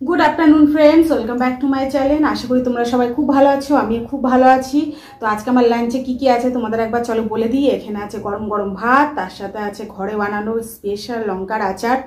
Good afternoon friends, welcome back to my channel. আশা করি তোমরা সবাই খুব ভালো আছো, আমি খুব ভালো আছি। তো আজকে আমার লাঞ্চে কি কি আছে তোমাদের একবার চলো বলে দিই। এখানে আছে গরম গরম ভাত, তার সাথে আছে ঘরে বানানো স্পেশাল লঙ্কার আচার,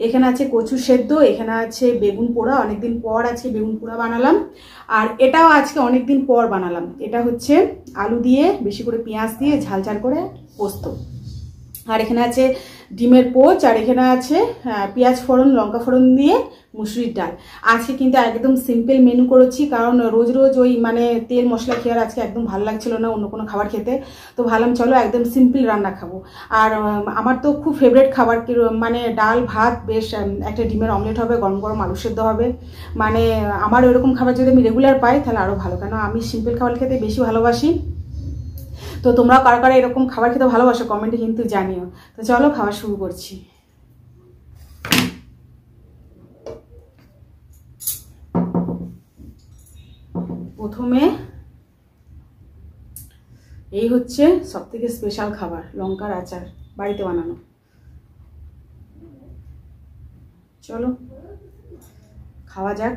এখানে আছে কচু সেদ্ধ, এখানে আছে বেগুন পোড়া, অনেকদিন পর আজকে বেগুন পোড়া বানালাম। আর এটাও আজকে অনেকদিন পর বানালাম, এটা হচ্ছে আলু দিয়ে বেশি করে পেঁয়াজ দিয়ে ঝাল ঝাল করে পোস্ত। আর এখানে আছে ডিমের পোচ, আর এখানে আছে পেঁয়াজ ফোড়ন লঙ্কা ফোড়ন দিয়ে মুসুরির ডাল। আজকে কিন্তু একদম সিম্পল মেনু করেছি, কারণ রোজ রোজ ওই মানে তেল মশলা খেয়ে আজকে একদম ভালো লাগছিল না অন্য কোনো খাবার খেতে। তো ভাবলাম চলো একদম সিম্পল রান্না খাবো। আর আমার তো খুব ফেভারিট খাবার মানে ডাল ভাত, বেশ একটা ডিমের অমলেট হবে, গরম গরম আলু সেদ্ধ হবে। মানে আমার ওইরকম খাবার যদি আমি রেগুলার পাই তাহলে আরও ভালো, কেন আমি সিম্পল খাবার খেতে বেশি ভালোবাসি। তো তোমরা কারা কারা এরকম খাবার খেতে ভালোবাসো কমেন্টে কিন্তু জানিও। তো চলো খাওয়া শুরু করছি। প্রথমে এই হচ্ছে সব থেকে স্পেশাল খাবার, লঙ্কার আচার, বাড়িতে বানানো। চলো খাওয়া যাক।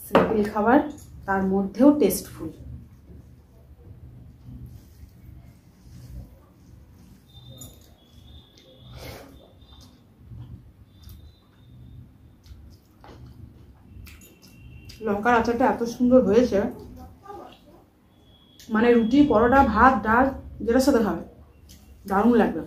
সিম্পল খাবার, তার মধ্যেও টেস্টফুল। লঙ্কার আচারটা এত সুন্দর হয়েছে, মানে রুটি পরোটা ভাত ডাল যেটার সাথে খাবে দারুণ লাগবে।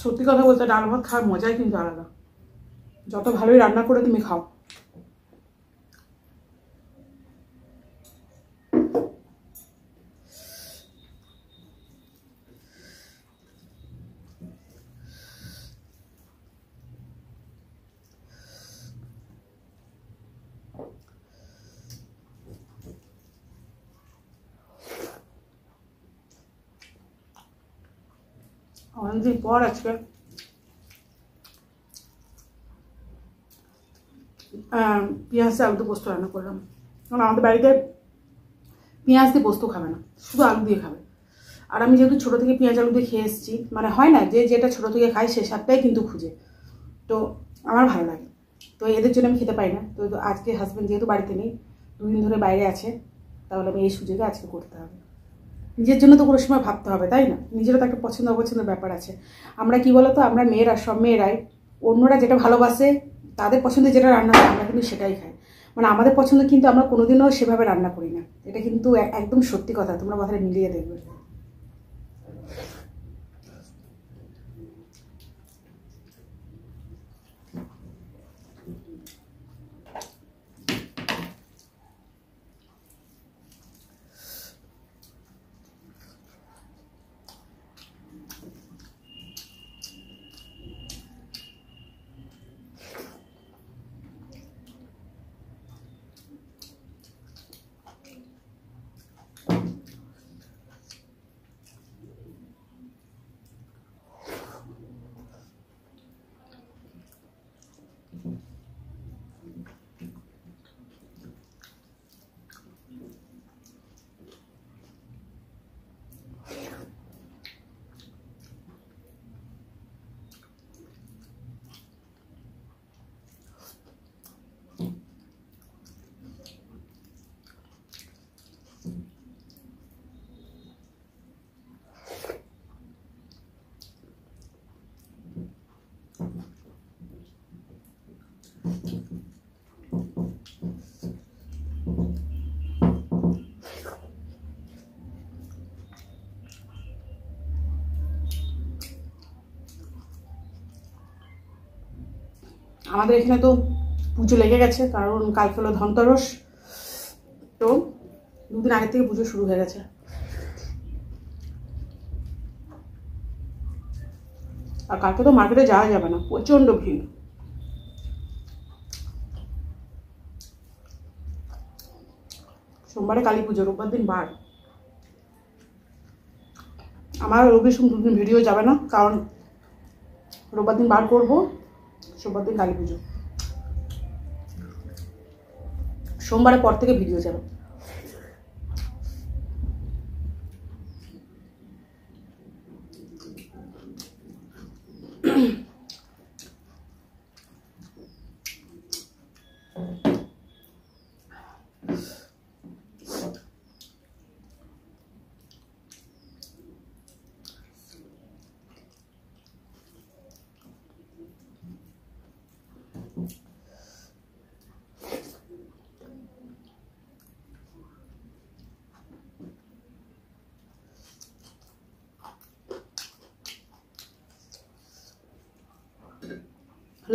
সত্যি কথা বলতে ডাল ভাত খাওয়ার মজাই কিন্তু আলাদা, যত ভালোই রান্না করে তুমি খাও। অনেকদিন পর আজকে পেঁয়াজ দিয়ে আলু দিয়ে পোস্ত রান্না করলাম, কারণ আমাদের বাড়িতে পেঁয়াজ দিয়ে পোস্ত খাবে না, শুধু আলু দিয়ে খাবে। আর আমি যেহেতু ছোটো থেকে পেঁয়াজ আলু দিয়ে খেয়ে এসেছি, মানে হয় না যে যেটা ছোটো থেকে খাই সে স্বাদটাই কিন্তু খুঁজে, তো আমার ভালো লাগে। তো এদের জন্য আমি খেতে পাই না। তো আজকে হাজব্যান্ড যেহেতু বাড়িতে নেই, 2 দিন ধরে বাইরে আছে, তাহলে আমি এই সুযোগে আজকে করতে হবে। নিজের জন্য তো কোনো সময় ভাবতে হবে, তাই না? নিজেরও তো একটা পছন্দ অপছন্দের ব্যাপার আছে। আমরা কি বলতো, আমরা মেয়েরা, সব মেয়েরাই অন্যরা যেটা ভালোবাসে, তাদের পছন্দে যেটা রান্না হয় আমরা কিন্তু সেটাই খাই। মানে আমাদের পছন্দ কিন্তু আমরা কোনোদিনও সেভাবে রান্না করি না, এটা কিন্তু একদম সত্যি কথা, তোমরা কথাটা মিলিয়ে দেখবে। আমাদের এখানে তো পুজো লেগে গেছে, কারণ কালকে হলো ধনতেরস, তো দুদিন আগে থেকে পুজো শুরু হয়ে গেছে। আর কালকে তো মার্কেটে যাওয়া যাবে না, প্রচণ্ড ভিড়। সোমবারে কালী পুজো, রোববার দিন বার। আমার রবি সোম দুদিন ভিডিও যাবে না, কারণ রোববার দিন বার করবো, সোমবার দিন কালী পুজো। সোমবারের পর থেকে ভিডিও যাবে।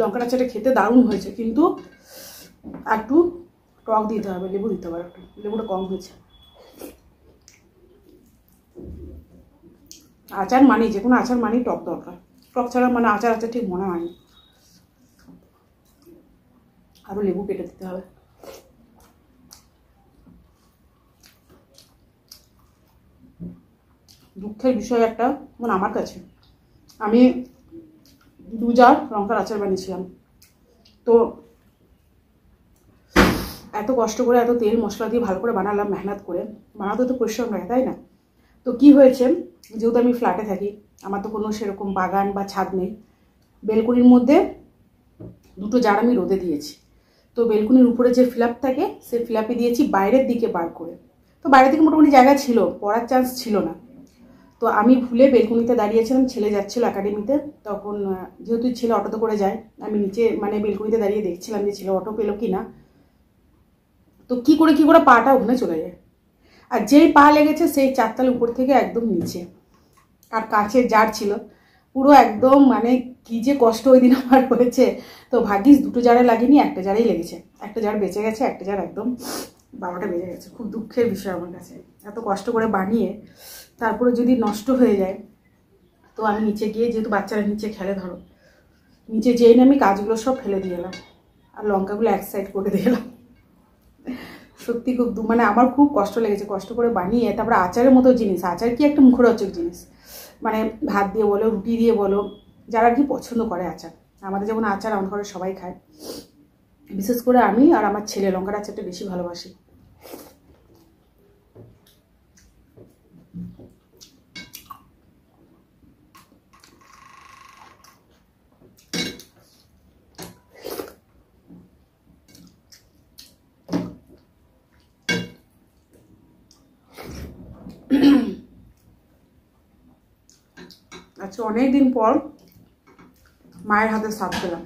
লঙ্কার আচারটা খেতে দারুণ হয়েছে, কিন্তু একটু টক দিতে হবে, লেবু দিতে হবে একটু, লেবুটা কম হয়েছে। আচার মানে যে কোনো আচার মানেই টক দরকার, টক ছাড়া মানে আচার আচার ঠিক মনে হয়নি। আরও লেবু কেটে দিতে হবে। দুঃখের বিষয় একটা, মানে আমার কাছে, আমি 2 জার লঙ্কার আচার বানিয়েছিলাম, তো এত কষ্ট করে এত তেল মশলা দিয়ে ভালো করে বানালাম, মেহনত করে বানাতে তো পরিশ্রম লাগে, তাই না? তো কি হয়েছে, যেহেতু আমি ফ্ল্যাটে থাকি, আমার তো কোনো সেরকম বাগান বা ছাদ নেই, বেলকনির মধ্যে 2 জার আমি রোদে দিয়েছি। তো বেলকনির উপরে যে ফ্ল্যাপ থাকে, সেই ফ্ল্যাপে দিয়েছি বাইরের দিকে বার করে। তো বাইরের দিকে মোটামুটি জায়গা ছিল, পড়ার চান্স ছিল না। তো আমি ভুলে বেলকনিতে দাঁড়িয়েছিলাম, ছেলে যাচ্ছিল একাডেমিতে, তখন যেহেতু ছেলে অটোতে করে যায়, আমি নিচে মানে বেলকনিতে দাঁড়িয়ে দেখছিলাম যে ছেলে অটো পেলো কি না। তো কি করে পাটা ওখানে চলে যায়, আর যেই পা লেগেছে সেই 4 তলা উপর থেকে একদম নিচে। আর কাছের জার ছিল, পুরো একদম মানে কি যে কষ্ট ওই দিন আমার হয়েছে। তো ভাগ্যিস 2 জারে লাগেনি, 1 জারেই লেগেছে, 1 জার বেঁচে গেছে, 1 জার একদম 12টা বেজে গেছে। খুব দুঃখের বিষয় আমার কাছে, এত কষ্ট করে বানিয়ে তারপরে যদি নষ্ট হয়ে যায়। তো আমি নিচে গিয়ে, যেহেতু বাচ্চারা নিচে খেলে, ধরো নিচে যেই না আমি কাজগুলো সব ফেলে দিয়ে এলাম, আর লঙ্কাগুলো এক সাইড করে দিয়ে এলাম। সত্যি খুব মানে আমার খুব কষ্ট লেগেছে, কষ্ট করে বানিয়ে। তারপরে আচারের মতো জিনিস, আচার কি একটা মুখরোচক জিনিস, মানে ভাত দিয়ে বলো, রুটি দিয়ে বলো, যারা কি পছন্দ করে আচার। আমাদের যেমন আচার আমার ঘরে সবাই খায়, বিশেষ করে আমি আর আমার ছেলে লঙ্কার আচারটা বেশি ভালোবাসি। আজকে অনেক দিন পর মায়ের হাতে স্বাদ পেলাম।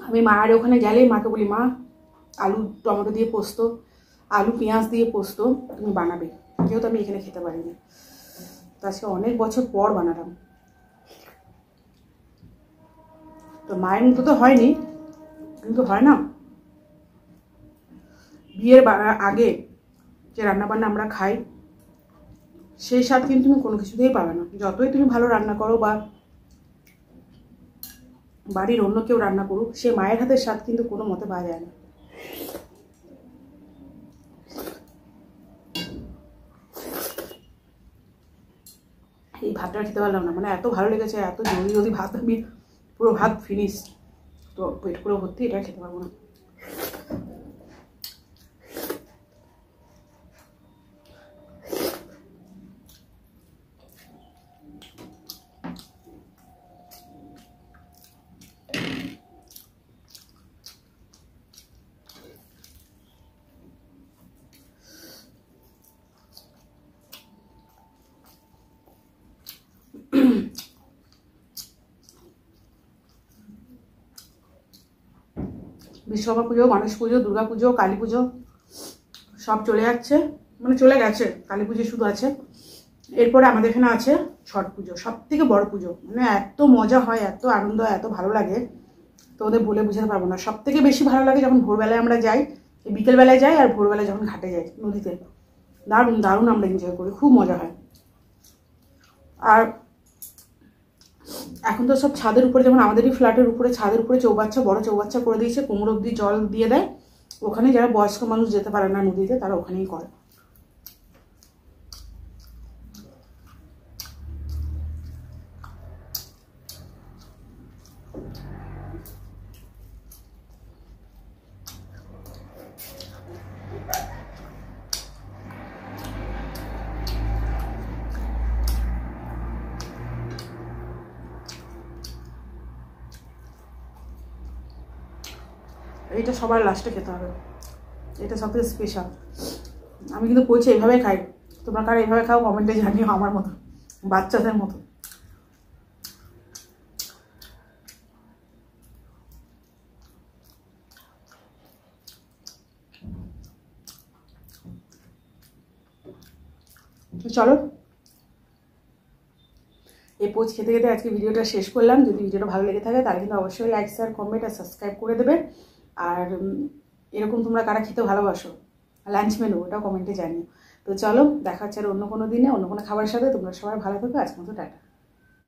আমি মায়ের ওখানে গেলেই মাকে বলি, মা আলু টমেটো দিয়ে পোস্ত, আলু পেঁয়াজ দিয়ে পোস্ত তুমি বানাবে, যেহেতু আমি এখানে খেতে পারি না। তো আজকে অনেক বছর পর বানালাম। তো মায়ের মতো তো হয়নি, কিন্তু হয় না বিয়ের আগে যে রান্নাবান্না আমরা খাই, সেই স্বাদ কিন্তু তুমি কোনো কিছুতেই পাবে না। যতই তুমি ভালো রান্না করো বা বাড়ির অন্য কেউ রান্না করুক, সে মায়ের হাতের স্বাদ কিন্তু কোনো মতে পাওয়া যায় না। এই ভাতটা খেতে পারলাম না, মানে এত ভালো লেগেছে, এত জলদি জলদি ভাত, আমি পুরো ভাত ফিনিশ, তো পেট পুরো ভর্তি, এটা খেতে পারবো না। বিশ্বকর্মা পুজো, গণেশ পুজো, দুর্গা পুজো, কালী পুজো সব চলে যাচ্ছে, মানে চলে গেছে, কালী পুজো শুধু আছে। এরপরে আমাদের এখানে আছে ছট পুজো, সব থেকে বড় পুজো। মানে এত মজা হয়, এত আনন্দ হয়, এত ভালো লাগে, তো ওদের বলে বোঝাতে পারবো না। সব থেকে বেশি ভালো লাগে যখন ভোরবেলায় আমরা যাই, বিকেলবেলায় যাই, আর ভোরবেলায় যখন ঘাটে যাই নদীতে, দারুণ দারুণ আমরা এনজয় করি, খুব মজা হয়। আর এখন তো সব ছাদের উপরে, যেমন আমাদেরই ফ্ল্যাটের উপরে ছাদের উপরে চৌবাচ্চা, বড় চৌবাচ্চা করে দিয়েছে, কোমর অব্দি জল দিয়ে দেয়, ওখানে যারা বয়স্ক মানুষ যেতে পারে না নদীতে, তারা ওখানেই করে। এটা সবার লাস্টে খেতে হবে, এটা সবথেকে স্পেশাল। আমি কিন্তু পৌঁছে এইভাবে খাই, তোমরা কারা এইভাবে খাও কমেন্টে জানিও, আমার মতো, বাচ্চাদের মতো। চলো, এই পোচ খেতে খেতে আজকে ভিডিওটা শেষ করলাম। যদি ভিডিওটা ভালো লেগে থাকে তাহলে কিন্তু অবশ্যই লাইক, শেয়ার, কমেন্ট আর সাবস্ক্রাইব করে দেবে। আর এরকম তোমরা কারা খেতে ভালোবাসো, লাঞ্চ মেনু, ওটাও কমেন্টে জানিও। তো চলো, দেখা হচ্ছে আর অন্য কোনো দিনে অন্য কোনো খাবারের সাথে। তোমরা সবাই ভালো থাকো, আজকের মতো টাটা।